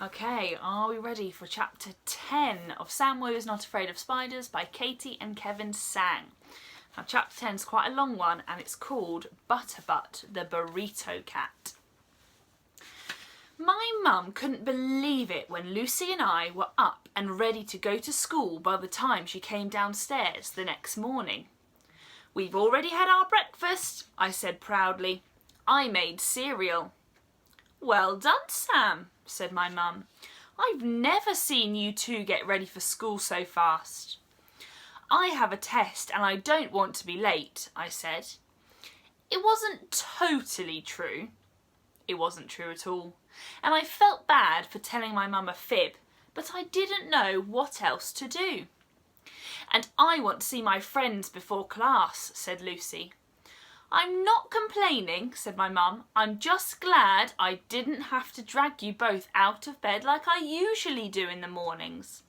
Okay, are we ready for chapter 10 of Sam Wu is Not Afraid of Spiders by Katie and Kevin Tsang? Now chapter 10 is quite a long one and it's called Butterbutt the Burrito Cat. My mum couldn't believe it when Lucy and I were up and ready to go to school by the time she came downstairs the next morning. "We've already had our breakfast," I said proudly. "I made cereal." "Well done, Sam," said my mum. "I've never seen you two get ready for school so fast." "I have a test and I don't want to be late," I said. It wasn't totally true. It wasn't true at all, and I felt bad for telling my mum a fib, but I didn't know what else to do. "And I want to see my friends before class," said Lucy. "I'm not complaining," said my mum. "I'm just glad I didn't have to drag you both out of bed like I usually do in the mornings."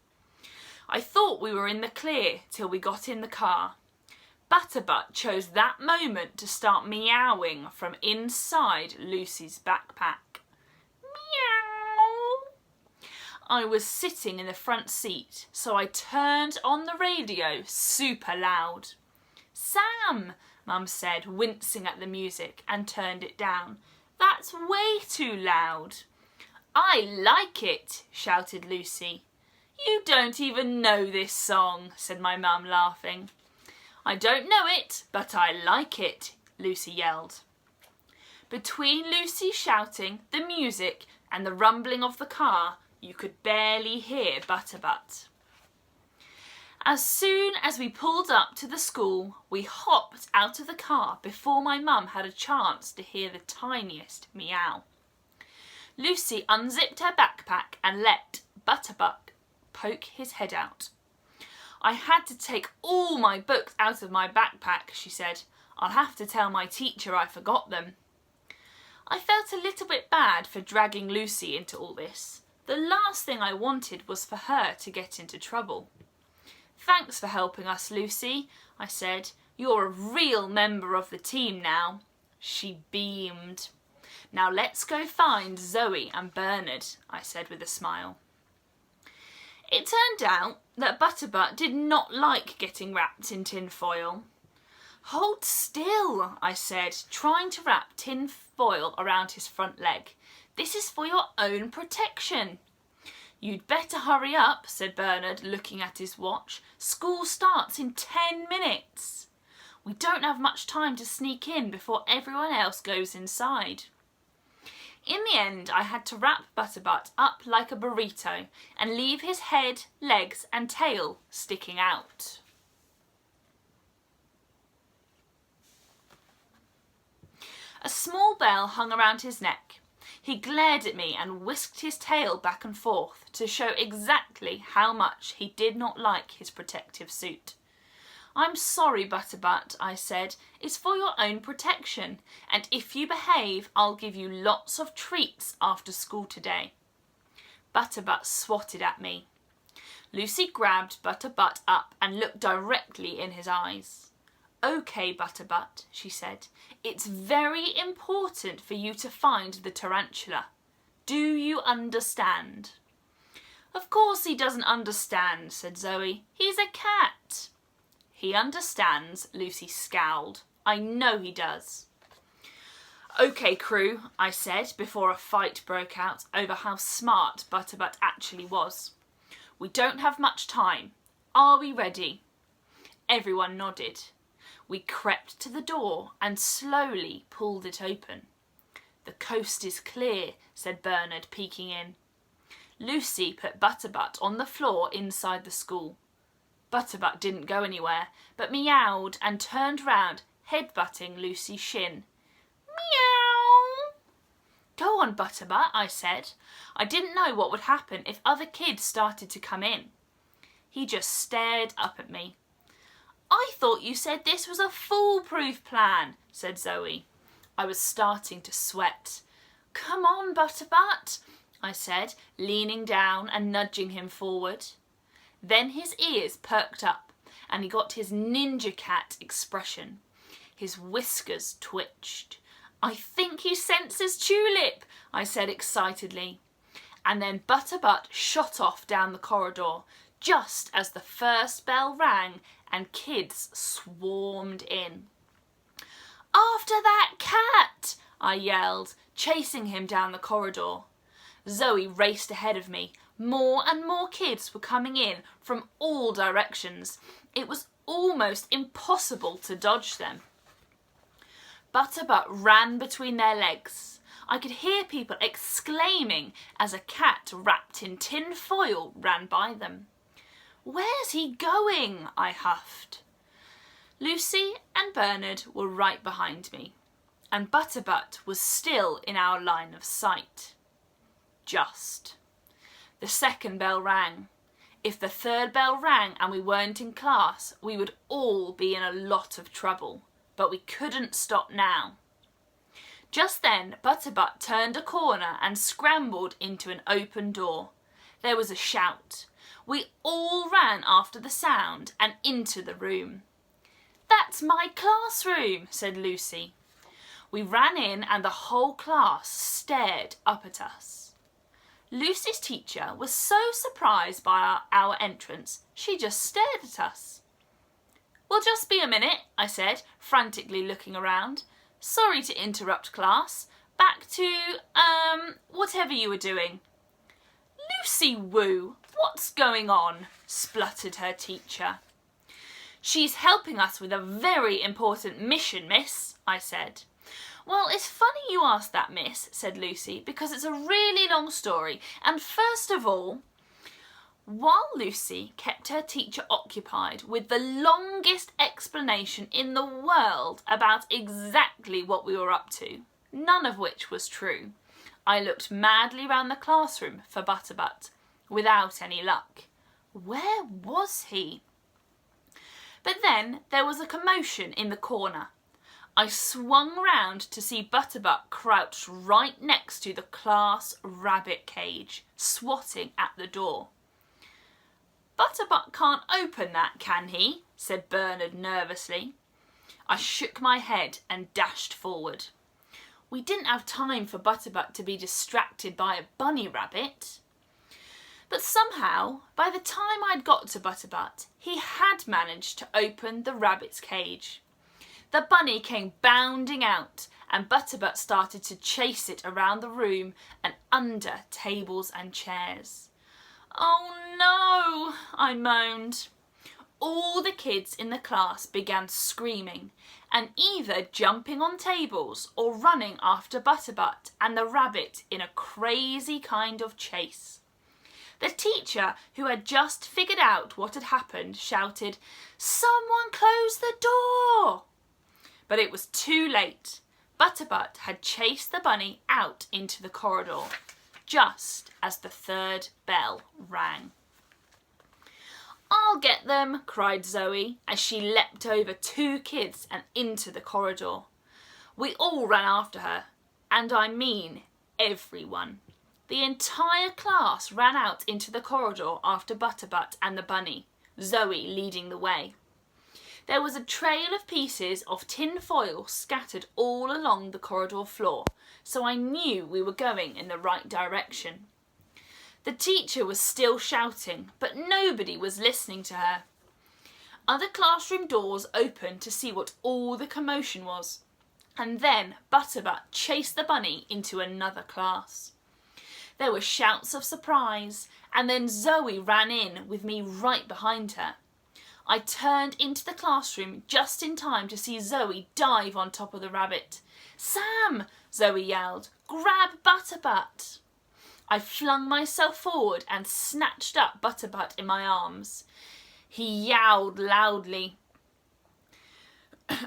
I thought we were in the clear till we got in the car. Butterbutt chose that moment to start meowing from inside Lucy's backpack. Meow. I was sitting in the front seat, so I turned on the radio super loud. "Sam," Mum said, wincing at the music, and turned it down. "That's way too loud." "I like it," shouted Lucy. "You don't even know this song," said my mum, laughing. "I don't know it, but I like it," Lucy yelled. Between Lucy shouting, the music, and the rumbling of the car, you could barely hear Butterbutt. As soon as we pulled up to the school, we hopped out of the car before my mum had a chance to hear the tiniest meow. Lucy unzipped her backpack and let Butterbutt poke his head out. "I had to take all my books out of my backpack," she said. "I'll have to tell my teacher I forgot them." I felt a little bit bad for dragging Lucy into all this. The last thing I wanted was for her to get into trouble. "Thanks for helping us, Lucy," I said. "You're a real member of the team now." She beamed. "Now let's go find Zoe and Bernard," I said with a smile. It turned out that Butterbutt did not like getting wrapped in tin foil. "Hold still," I said, trying to wrap tin foil around his front leg. "This is for your own protection." "You'd better hurry up," said Bernard, looking at his watch. "School starts in 10 minutes. We don't have much time to sneak in before everyone else goes inside." In the end, I had to wrap Butterbutt up like a burrito and leave his head, legs and tail sticking out. A small bell hung around his neck. He glared at me and whisked his tail back and forth to show exactly how much he did not like his protective suit. "I'm sorry, Butterbutt," I said. "It's for your own protection, and if you behave, I'll give you lots of treats after school today." Butterbutt swatted at me. Lucy grabbed Butterbutt up and looked directly in his eyes. "Okay, Butterbutt," she said. "It's very important for you to find the tarantula. Do you understand?" "Of course he doesn't understand," said Zoe. "He's a cat." "He understands," Lucy scowled. "I know he does." "Okay, crew," I said before a fight broke out over how smart Butterbutt actually was. "We don't have much time. Are we ready?" Everyone nodded. We crept to the door and slowly pulled it open. "The coast is clear," said Bernard, peeking in. Lucy put Butterbutt on the floor inside the school. Butterbutt didn't go anywhere, but meowed and turned round, headbutting Lucy's shin. "Meow!" "Go on, Butterbutt," I said. I didn't know what would happen if other kids started to come in. He just stared up at me. "I thought you said this was a foolproof plan," said Zoe. I was starting to sweat. "Come on, Butterbutt," I said, leaning down and nudging him forward. Then his ears perked up and he got his ninja cat expression. His whiskers twitched. "I think he senses Tulip," I said excitedly. and then Butterbutt shot off down the corridor just as the first bell rang and kids swarmed in. "After that cat!" I yelled, chasing him down the corridor. Zoe raced ahead of me. More and more kids were coming in from all directions. It was almost impossible to dodge them. Butterbutt ran between their legs. I could hear people exclaiming as a cat wrapped in tin foil ran by them. "Where's he going?" I huffed. Lucy and Bernard were right behind me, and Butterbutt was still in our line of sight. Just. The second bell rang. If the third bell rang and we weren't in class, we would all be in a lot of trouble, but we couldn't stop now. Just then, Butterbutt turned a corner and scrambled into an open door. There was a shout. We all ran after the sound and into the room. "That's my classroom," said Lucy. We ran in and the whole class stared up at us. Lucy's teacher was so surprised by our entrance, she just stared at us. "Well, just be a minute," I said, frantically looking around. "Sorry to interrupt class. Back to, whatever you were doing." "Lucy Woo, what's going on?" spluttered her teacher. "She's helping us with a very important mission, miss," I said. "Well, it's funny you asked that, miss," said Lucy, "because it's a really long story. And first of all..." While Lucy kept her teacher occupied with the longest explanation in the world about exactly what we were up to, none of which was true, I looked madly round the classroom for Butterbutt, without any luck. Where was he? But then there was a commotion in the corner. I swung round to see Butterbutt crouched right next to the class rabbit cage, swatting at the door. "Butterbutt can't open that, can he?" said Bernard nervously. I shook my head and dashed forward. We didn't have time for Butterbutt to be distracted by a bunny rabbit. But somehow, by the time I'd got to Butterbutt, he had managed to open the rabbit's cage. The bunny came bounding out, and Butterbutt started to chase it around the room and under tables and chairs. "Oh no," I moaned. All the kids in the class began screaming and either jumping on tables or running after Butterbutt and the rabbit in a crazy kind of chase. The teacher, who had just figured out what had happened, shouted, "Someone close the door!" But it was too late. Butterbutt had chased the bunny out into the corridor, just as the third bell rang. "I'll get them," cried Zoe as she leapt over two kids and into the corridor. We all ran after her, and I mean everyone. The entire class ran out into the corridor after Butterbutt and the bunny, Zoe leading the way. There was a trail of pieces of tin foil scattered all along the corridor floor, so I knew we were going in the right direction. The teacher was still shouting, but nobody was listening to her. Other classroom doors opened to see what all the commotion was, and then Butterbutt chased the bunny into another class. There were shouts of surprise, and then Zoe ran in with me right behind her. I turned into the classroom just in time to see Zoe dive on top of the rabbit. "Sam," Zoe yelled, "grab Butterbutt." I flung myself forward and snatched up Butterbutt in my arms. He yowled loudly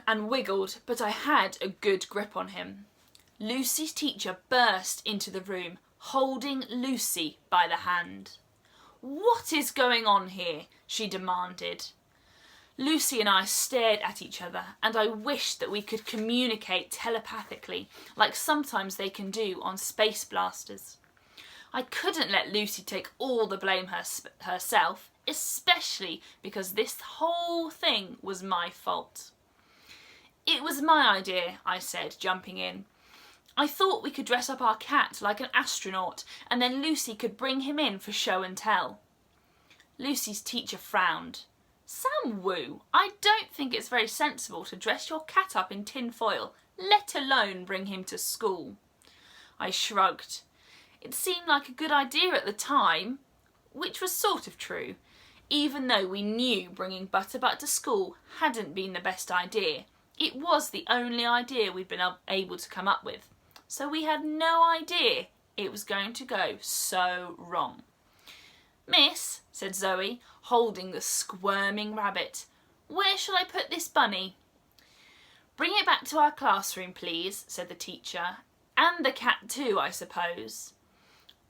and wiggled, but I had a good grip on him. Lucy's teacher burst into the room, holding Lucy by the hand. "What is going on here?" she demanded. Lucy and I stared at each other, and I wished that we could communicate telepathically, like sometimes they can do on space blasters. I couldn't let Lucy take all the blame herself, especially because this whole thing was my fault. "It was my idea," I said, jumping in. I thought we could dress up our cat like an astronaut and then Lucy could bring him in for show and tell. Lucy's teacher frowned. Sam Woo, I don't think it's very sensible to dress your cat up in tin foil, let alone bring him to school. I shrugged. It seemed like a good idea at the time, which was sort of true, even though we knew bringing Butterbutt to school hadn't been the best idea. It was the only idea we'd been able to come up with, so we had no idea it was going to go so wrong. Miss, said Zoe, holding the squirming rabbit, where shall I put this bunny? Bring it back to our classroom, please, said the teacher. And the cat too, I suppose.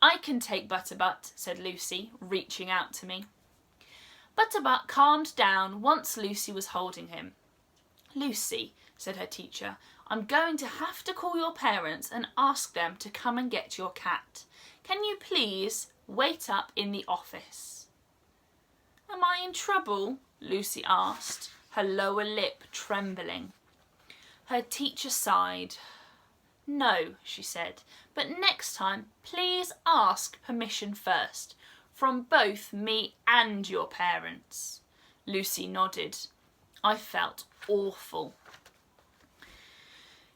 I can take Butterbutt, said Lucy, reaching out to me. Butterbutt calmed down once Lucy was holding him. Lucy, said her teacher, I'm going to have to call your parents and ask them to come and get your cat. Can you please wait up in the office? Am I in trouble? Lucy asked, her lower lip trembling. Her teacher sighed. No, she said, but next time please ask permission first, from both me and your parents. Lucy nodded. I felt awful.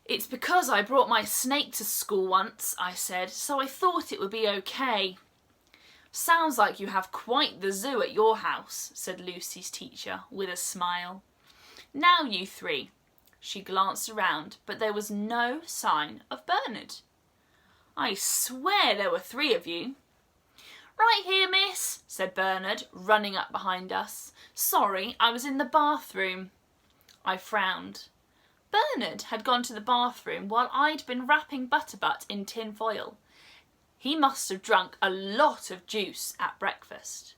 It's because I brought my snake to school once, I said, so I thought it would be okay. Sounds like you have quite the zoo at your house, said Lucy's teacher with a smile. Now you three. She glanced around, but there was no sign of Bernard. I swear there were 3 of you. Right here, miss, said Bernard, running up behind us. Sorry, I was in the bathroom. I frowned. Bernard had gone to the bathroom while I'd been wrapping Butterbutt in tin foil. He must have drunk a lot of juice at breakfast.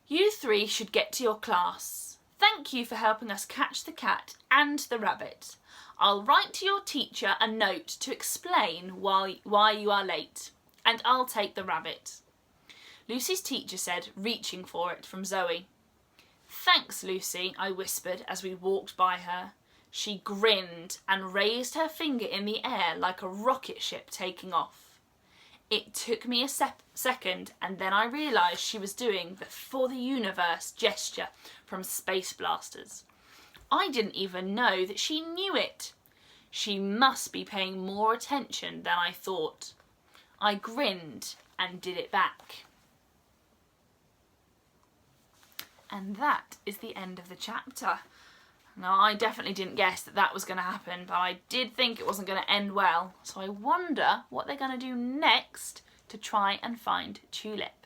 You 3 should get to your class. Thank you for helping us catch the cat and the rabbit. I'll write to your teacher a note to explain why you are late, and I'll take the rabbit. Lucy's teacher said, reaching for it from Zoe. Thanks, Lucy, I whispered as we walked by her. She grinned and raised her finger in the air like a rocket ship taking off. It took me a second, and then I realised she was doing the For the Universe gesture from Space Blasters. I didn't even know that she knew it. She must be paying more attention than I thought. I grinned and did it back. And that is the end of the chapter. Now, I definitely didn't guess that that was going to happen, but I did think it wasn't going to end well. So I wonder what they're going to do next to try and find Tulip.